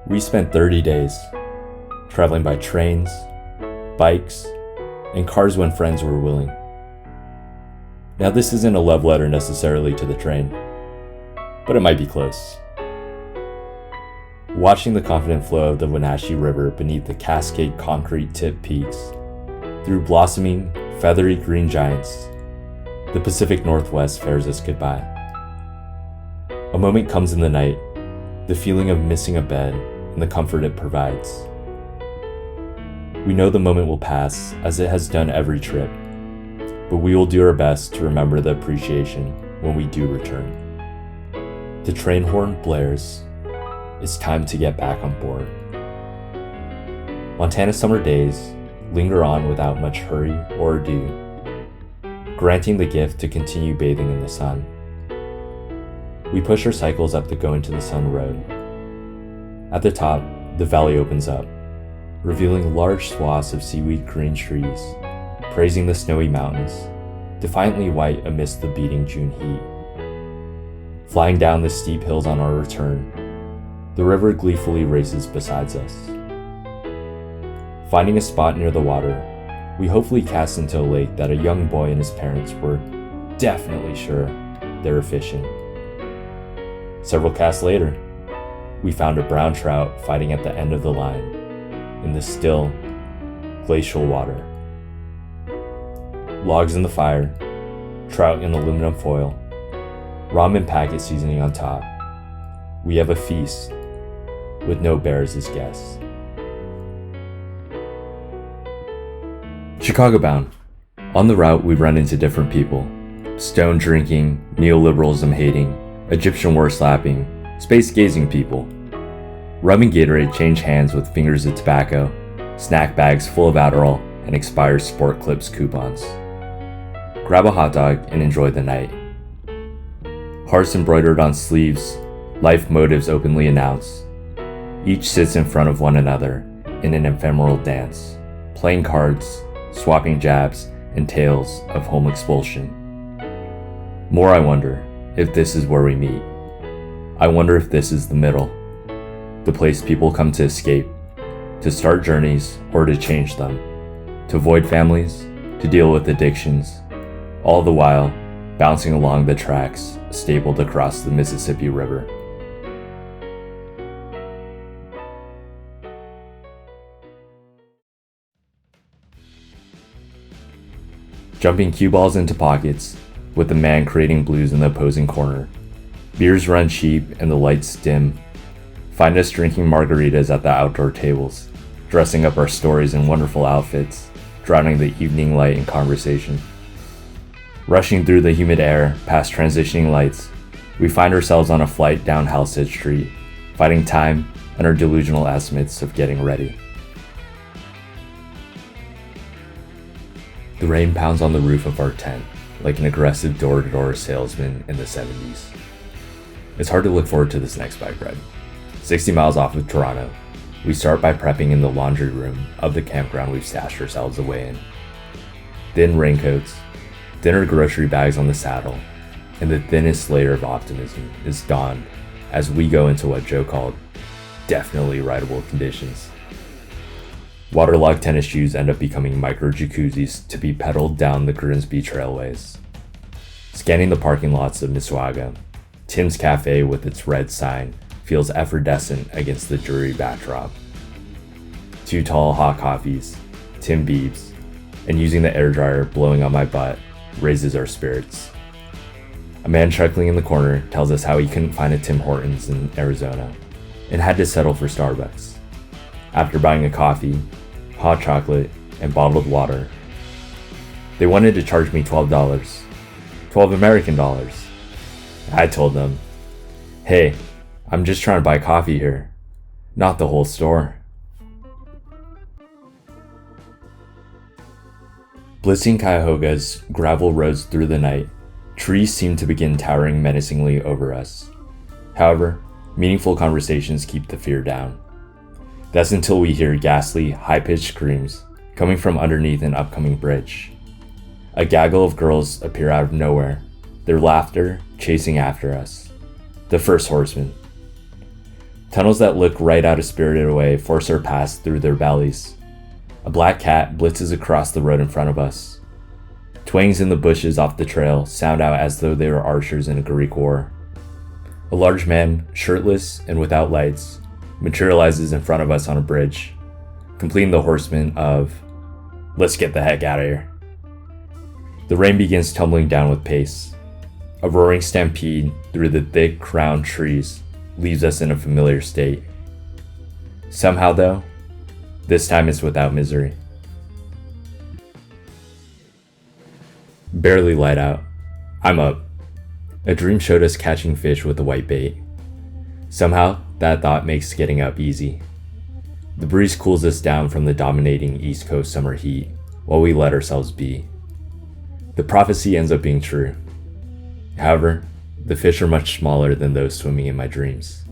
We spent 30 days traveling by trains, bikes, and cars when friends were willing. Now this isn't a love letter necessarily to the train, but it might be close. Watching the confident flow of the Wenatchee River beneath the cascade concrete-tipped peaks, through blossoming, feathery green giants, the Pacific Northwest fares us goodbye. A moment comes in the night, the feeling of missing a bed and the comfort it provides. We know the moment will pass, as it has done every trip, but we will do our best to remember the appreciation when we do return. The train horn blares. It's time to get back on board. Montana summer days linger on without much hurry or ado, granting the gift to continue bathing in the sun. We push our cycles up the Going to the Sun road. At the top, the valley opens up, revealing large swaths of seaweed green trees, praising the snowy mountains, defiantly white amidst the beating June heat. Flying down the steep hills on our return, the river gleefully races beside us. Finding a spot near the water, we hopefully cast into a lake that a young boy and his parents were definitely sure they were fishing. Several casts later, we found a brown trout fighting at the end of the line in the still, glacial water. Logs in the fire, trout in aluminum foil, ramen packet seasoning on top. We have a feast with no bears as guests. Chicago bound. On the route, we run into different people. Stone drinking, neoliberalism hating, Egyptian war slapping, space gazing people. Rum and Gatorade change hands with fingers of tobacco, snack bags full of Adderall, and expired Sport Clips coupons. Grab a hot dog and enjoy the night. Hearts embroidered on sleeves, life motives openly announced. Each sits in front of one another in an ephemeral dance, playing cards, swapping jabs, and tales of home expulsion. More I wonder if this is where we meet. I wonder if this is the middle, the place people come to escape, to start journeys or to change them, to avoid families, to deal with addictions, all the while bouncing along the tracks stapled across the Mississippi River. Jumping cue balls into pockets, with the man creating blues in the opposing corner. Beers run cheap and the lights dim. Find us drinking margaritas at the outdoor tables, dressing up our stories in wonderful outfits, drowning the evening light in conversation. Rushing through the humid air, past transitioning lights, we find ourselves on a flight down Halstead Street, fighting time and our delusional estimates of getting ready. The rain pounds on the roof of our tent, like an aggressive door-to-door salesman in the 70s. It's hard to look forward to this next bike ride. 60 miles off of Toronto, we start by prepping in the laundry room of the campground we've stashed ourselves away in. Thin raincoats, thinner grocery bags on the saddle, and the thinnest layer of optimism is donned as we go into what Joe called definitely rideable conditions. Waterlogged tennis shoes end up becoming micro jacuzzis to be pedaled down the Grimsby trailways. Scanning the parking lots of Mississauga, Tim's Cafe with its red sign feels effervescent against the dreary backdrop. 2 tall hot coffees, Tim Biebs, and using the air dryer blowing on my butt raises our spirits. A man chuckling in the corner tells us how he couldn't find a Tim Hortons in Arizona and had to settle for Starbucks. After buying a coffee, hot chocolate, and bottled water, they wanted to charge me $12, 12 American dollars. I told them, hey, I'm just trying to buy coffee here, not the whole store. Blitzing Cuyahoga's gravel roads through the night, trees seem to begin towering menacingly over us. However, meaningful conversations keep the fear down. That's until we hear ghastly, high-pitched screams coming from underneath an upcoming bridge. A gaggle of girls appear out of nowhere, their laughter chasing after us. The first horseman. Tunnels that look right out of Spirited Away force our pass through their valleys. A black cat blitzes across the road in front of us. Twangs in the bushes off the trail sound out as though they were archers in a Greek war. A large man, shirtless and without lights, materializes in front of us on a bridge, completing the horseman of, "Let's get the heck out of here." The rain begins tumbling down with pace. A roaring stampede through the thick crowned trees leaves us in a familiar state. Somehow though, this time it's without misery. Barely light out. I'm up. A dream showed us catching fish with a white bait. Somehow, that thought makes getting up easy. The breeze cools us down from the dominating East Coast summer heat while we let ourselves be. The prophecy ends up being true. However, the fish are much smaller than those swimming in my dreams.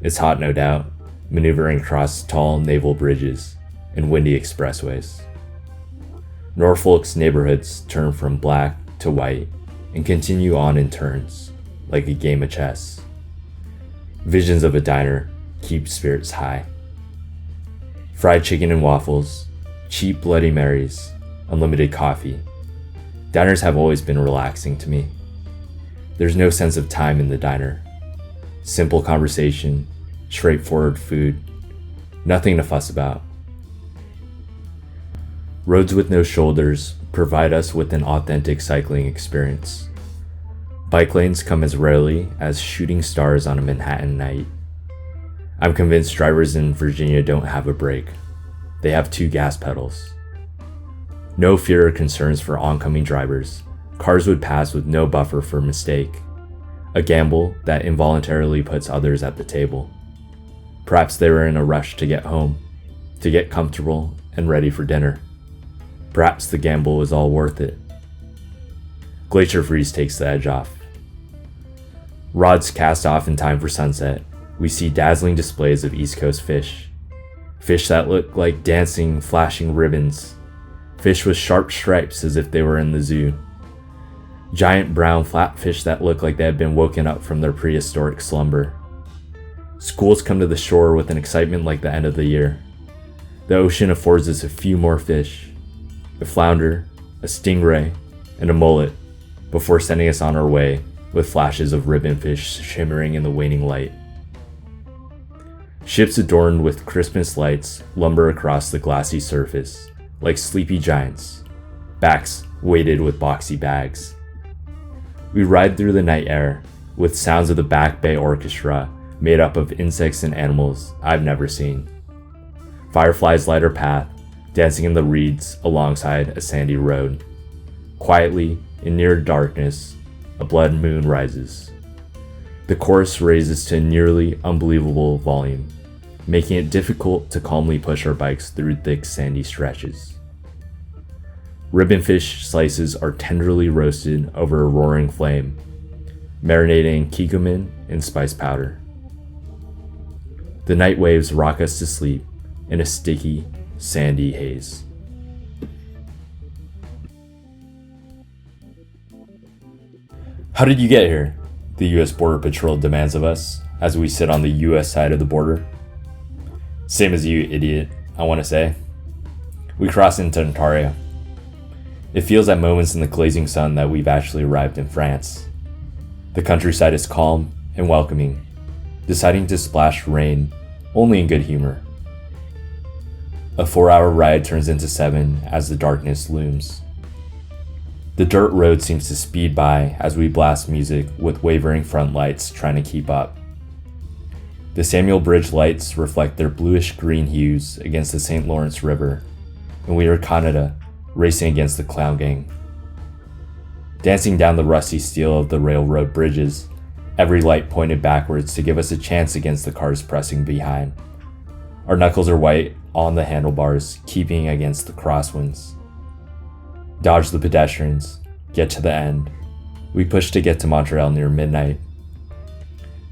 It's hot, no doubt, maneuvering across tall naval bridges and windy expressways. Norfolk's neighborhoods turn from black to white and continue on in turns, like a game of chess. Visions of a diner keep spirits high. Fried chicken and waffles, cheap Bloody Marys, unlimited coffee. Diners have always been relaxing to me. There's no sense of time in the diner. Simple conversation, straightforward food, nothing to fuss about. Roads with no shoulders provide us with an authentic cycling experience. Bike lanes come as rarely as shooting stars on a Manhattan night. I'm convinced drivers in Virginia don't have a brake. They have 2 gas pedals. No fear or concerns for oncoming drivers. Cars would pass with no buffer for mistake. A gamble that involuntarily puts others at the table. Perhaps they were in a rush to get home, to get comfortable and ready for dinner. Perhaps the gamble was all worth it. Glacier freeze takes the edge off. Rods cast off in time for sunset, we see dazzling displays of East Coast fish. Fish that look like dancing, flashing ribbons. Fish with sharp stripes as if they were in the zoo. Giant brown flatfish that look like they had been woken up from their prehistoric slumber. Schools come to the shore with an excitement like the end of the year. The ocean affords us a few more fish. A flounder, a stingray, and a mullet, before sending us on our way with flashes of ribbonfish shimmering in the waning light. Ships adorned with Christmas lights lumber across the glassy surface, like sleepy giants, backs weighted with boxy bags. We ride through the night air with sounds of the Back Bay Orchestra made up of insects and animals I've never seen. Fireflies light our path, dancing in the reeds alongside a sandy road. Quietly, in near darkness, a blood moon rises. The chorus raises to a nearly unbelievable volume, making it difficult to calmly push our bikes through thick sandy stretches. Ribbonfish slices are tenderly roasted over a roaring flame, marinating in kikkoman and spice powder. The night waves rock us to sleep in a sticky, sandy haze. How did you get here? The US Border Patrol demands of us as we sit on the US side of the border. Same as you, idiot, I want to say. We cross into Ontario. It feels at moments in the glazing sun that we've actually arrived in France. The countryside is calm and welcoming, deciding to splash rain only in good humor. A 4-hour ride turns into 7 as the darkness looms. The dirt road seems to speed by as we blast music with wavering front lights trying to keep up. The Samuel Bridge lights reflect their bluish-green hues against the St. Lawrence River, and we are Canada racing against the clown gang. Dancing down the rusty steel of the railroad bridges, every light pointed backwards to give us a chance against the cars pressing behind. Our knuckles are white on the handlebars, keeping against the crosswinds. Dodge the pedestrians, get to the end. We push to get to Montreal near midnight.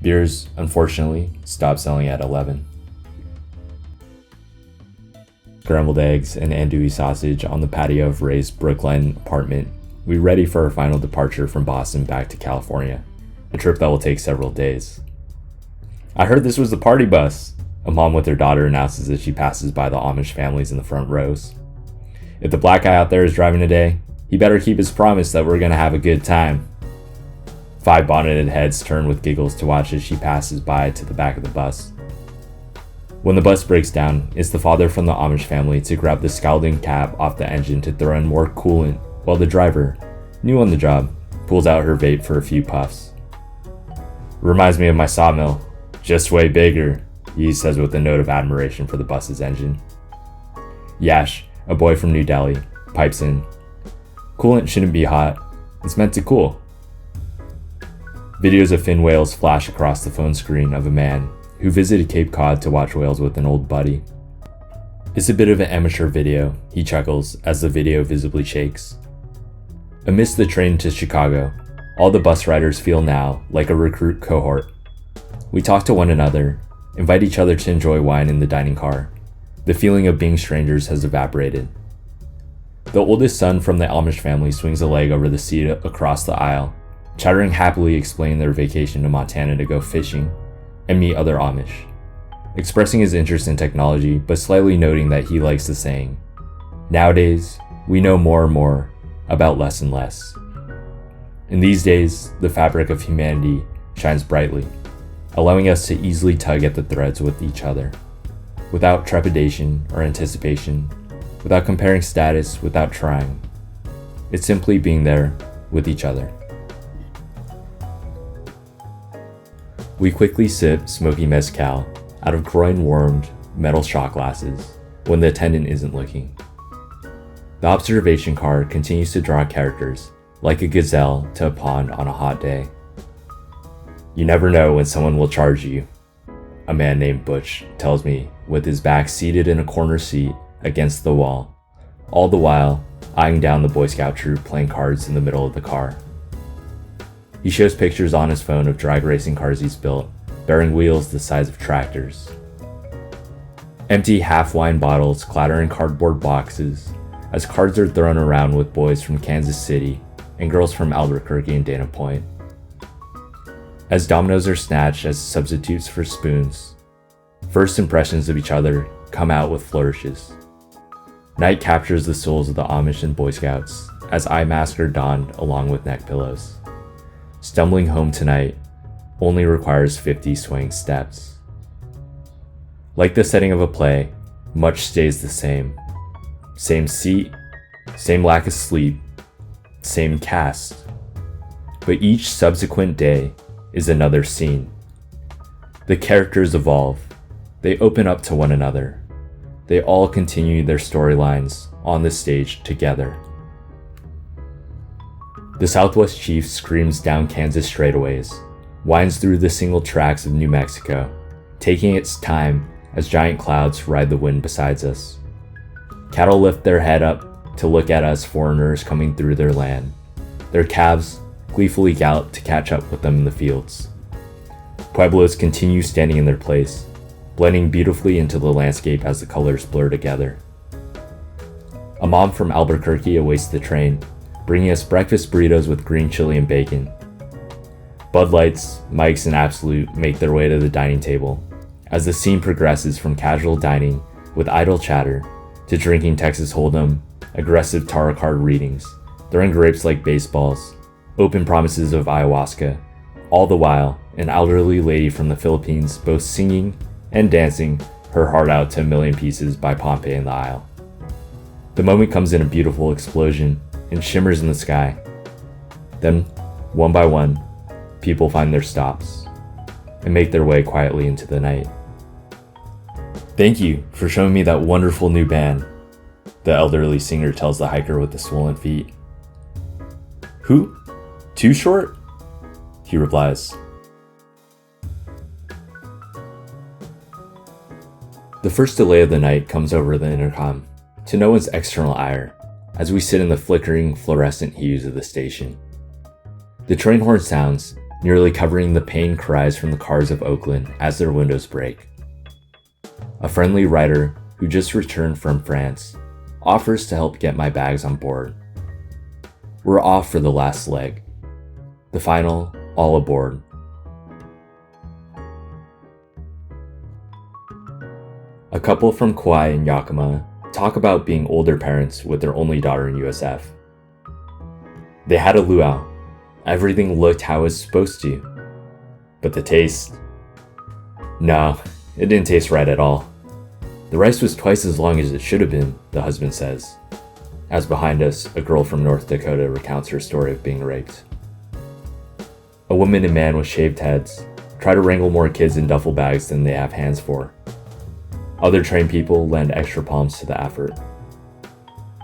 Beers, unfortunately, stop selling at 11. Scrambled eggs and andouille sausage on the patio of Ray's Brookline apartment, we ready for our final departure from Boston back to California, a trip that will take several days. I heard this was the party bus, a mom with her daughter announces as she passes by the Amish families in the front rows. If the black guy out there is driving today, he better keep his promise that we're gonna have a good time. 5 bonneted heads turn with giggles to watch as she passes by to the back of the bus. When the bus breaks down, it's the father from the Amish family to grab the scalding cap off the engine to throw in more coolant, while the driver, new on the job, pulls out her vape for a few puffs. Reminds me of my sawmill, just way bigger, he says with a note of admiration for the bus's engine. Yash, a boy from New Delhi, pipes in. Coolant shouldn't be hot, it's meant to cool. Videos of fin whales flash across the phone screen of a man who visited Cape Cod to watch whales with an old buddy. It's a bit of an amateur video, he chuckles as the video visibly shakes. Amidst the train to Chicago, all the bus riders feel now like a recruit cohort. We talk to one another, invite each other to enjoy wine in the dining car. The feeling of being strangers has evaporated. The oldest son from the Amish family swings a leg over the seat across the aisle, chattering happily explaining their vacation to Montana to go fishing and meet other Amish, expressing his interest in technology but slightly noting that he likes the saying, "Nowadays, we know more and more about less and less." In these days, the fabric of humanity shines brightly, allowing us to easily tug at the threads with each other, without trepidation or anticipation, without comparing status, without trying. It's simply being there with each other. We quickly sip smoky mezcal out of groin-warmed metal shot glasses when the attendant isn't looking. The observation car continues to draw characters like a gazelle to a pond on a hot day. You never know when someone will charge you, a man named Butch tells me with his back seated in a corner seat against the wall, all the while eyeing down the Boy Scout troop playing cards in the middle of the car. He shows pictures on his phone of drag racing cars he's built, bearing wheels the size of tractors. Empty half-wine bottles clatter in cardboard boxes as cards are thrown around with boys from Kansas City and girls from Albuquerque and Dana Point. As dominoes are snatched as substitutes for spoons, first impressions of each other come out with flourishes. Night captures the souls of the Amish and Boy Scouts as eye masks are donned along with neck pillows. Stumbling home tonight only requires 50 swaying steps. Like the setting of a play, much stays the same. Same seat, same lack of sleep, same cast. But each subsequent day is another scene. The characters evolve. They open up to one another. They all continue their storylines on the stage together. The Southwest Chief screams down Kansas straightaways, winds through the single tracks of New Mexico, taking its time as giant clouds ride the wind beside us. Cattle lift their head up to look at us foreigners coming through their land. Their calves gleefully gallop to catch up with them in the fields. Pueblos continue standing in their place, blending beautifully into the landscape as the colors blur together. A mom from Albuquerque awaits the train, bringing us breakfast burritos with green chili and bacon. Bud Lights, Mike's, and Absolute make their way to the dining table as the scene progresses from casual dining with idle chatter to drinking Texas Hold'em, aggressive tarot card readings, throwing grapes like baseballs, open promises of ayahuasca, all the while an elderly lady from the Philippines both singing and dancing her heart out to A Million Pieces by Pompeii in the aisle. The moment comes in a beautiful explosion and shimmers in the sky. Then, one by one, people find their stops and make their way quietly into the night. "Thank you for showing me that wonderful new band," the elderly singer tells the hiker with the swollen feet. "Who? Too Short?" he replies. The first delay of the night comes over the intercom, to no one's external ire, as we sit in the flickering fluorescent hues of the station. The train horn sounds, nearly covering the pain cries from the cars of Oakland as their windows break. A friendly rider who just returned from France offers to help get my bags on board. We're off for the last leg, the final all aboard. A couple from Kauai and Yakima talk about being older parents with their only daughter in USF. They had a luau. Everything looked how it was supposed to. But the taste? No, it didn't taste right at all. The rice was twice as long as it should have been, the husband says, as behind us, a girl from North Dakota recounts her story of being raped. A woman and man with shaved heads try to wrangle more kids in duffel bags than they have hands for. Other trained people lend extra palms to the effort.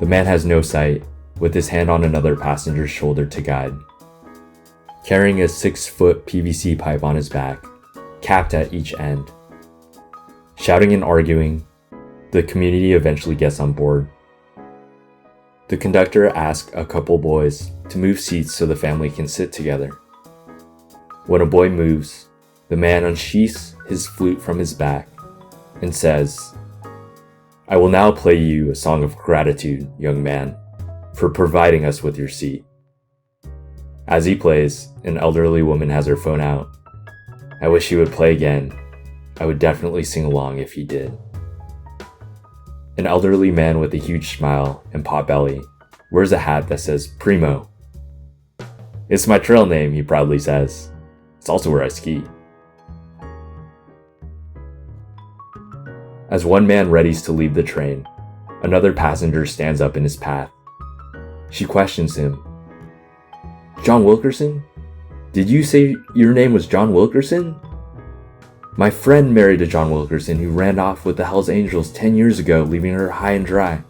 The man has no sight, with his hand on another passenger's shoulder to guide. Carrying a 6-foot PVC pipe on his back, capped at each end. Shouting and arguing, the community eventually gets on board. The conductor asks a couple boys to move seats so the family can sit together. When a boy moves, the man unsheaths his flute from his back and says, "I will now play you a song of gratitude, young man, for providing us with your seat." As he plays, an elderly woman has her phone out. "I wish he would play again. I would definitely sing along if he did." An elderly man with a huge smile and pot belly wears a hat that says Primo. "It's my trail name," he proudly says. "It's also where I ski." As one man readies to leave the train, another passenger stands up in his path. She questions him. "John Wilkerson? Did you say your name was John Wilkerson? My friend married a John Wilkerson who ran off with the Hells Angels 10 years ago, leaving her high and dry.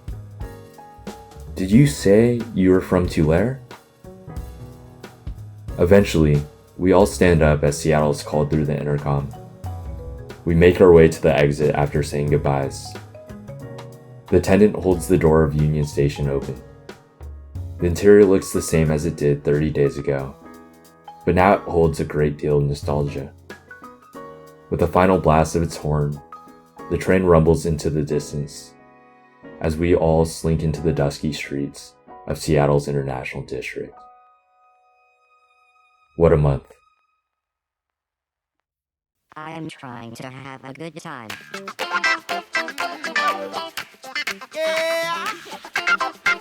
Did you say you were from Tulare?" Eventually, we all stand up as Seattle is called through the intercom. We make our way to the exit after saying goodbyes. The attendant holds the door of Union Station open. The interior looks the same as it did 30 days ago, but now it holds a great deal of nostalgia. With a final blast of its horn, the train rumbles into the distance as we all slink into the dusky streets of Seattle's International District. What a month. I'm trying to have a good time. Yeah,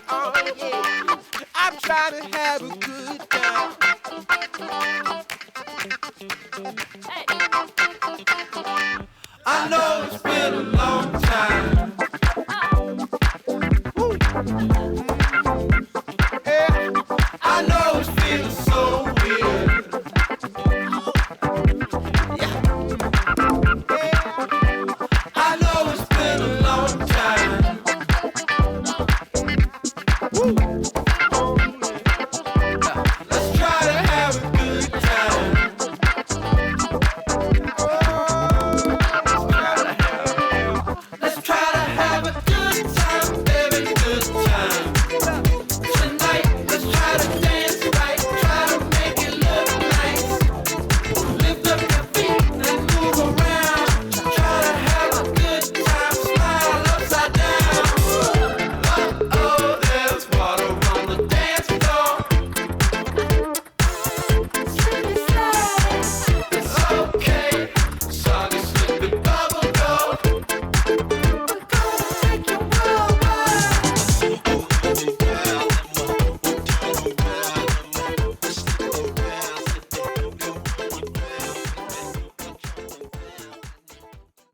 oh yeah, I'm trying to have a good time. Hey. I know it's been a long time.